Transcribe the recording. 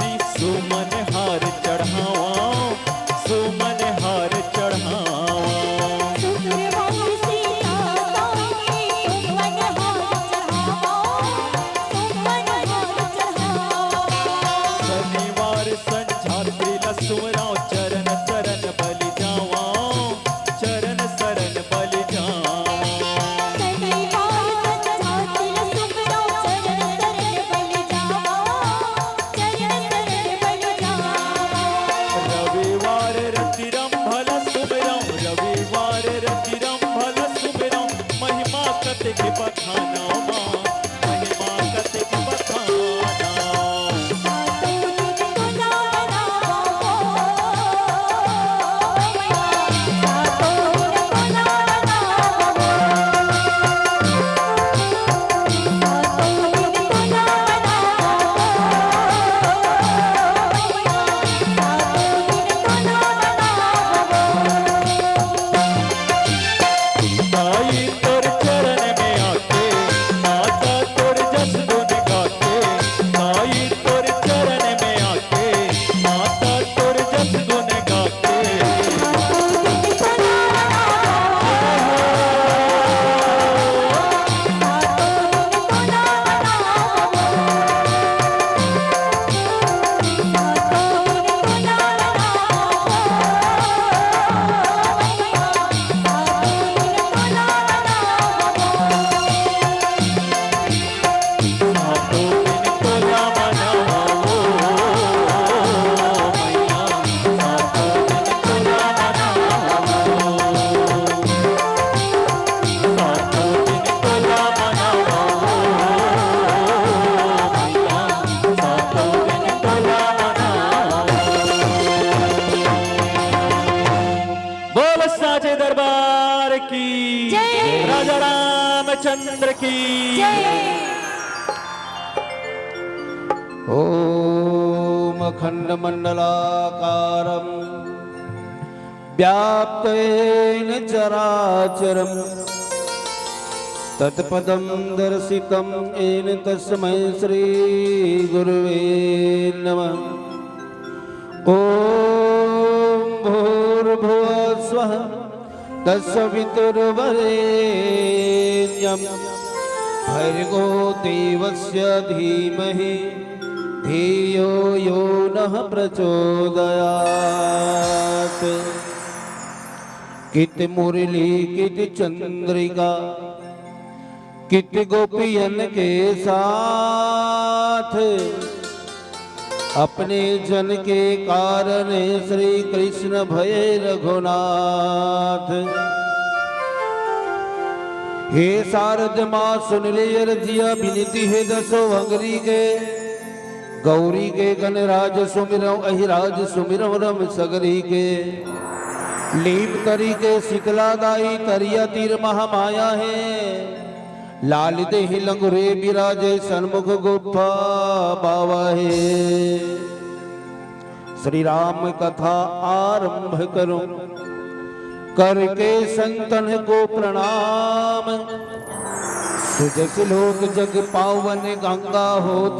श्री सुमन हार चढ़ावा, सुमन हार चढ़ावा। शनिवार संझात्री लसुमराव चरण शरण बलि जावा, चरण शरण बलि जावा। रविवार रतिरंभल सुमिरौं, रविवार रतिरंभल सुमिरौं, महिमा कतिक बखाना माँ, महिमा कतिक बखाना। आई तोर चरण में आके माता तोर जस गुण गाके, आई तोर चरण में आके माता तोर जस गुण गाके। बोल साचे दरबार की जय। राजा रामचंद्र की ओम अखंडमंडलाकारं व्याप्तेन चराचरं तत्पदं दर्शितं येन तस्मै श्री गुरुवे नमः। ओम भूर्भुवः स्वः तत्सवितुर्वरेण्यं भर्गो देवस्य धीमहि धियो यो नः प्रचोदयात्। कित मुरली कित चंद्रिका कित गोपियन के साथ, अपने जन के कारण श्री कृष्ण भये रघुनाथ। हे शारद माँ सुन ले अर्जिया विनती है दसो अंगरी के, गौरी के गणराज सुमिरौ अहिराज सुमिरौ रम सगरी के। लीप तरी के शीतलादाई तरिया तीर महामाया है, लाल देहि लंगुरे बिराजे सन्मुख गुफा बावा है। श्री राम कथा आरंभ करो करके संतन को प्रणाम। सुजस लोक जग पावन गंगा होत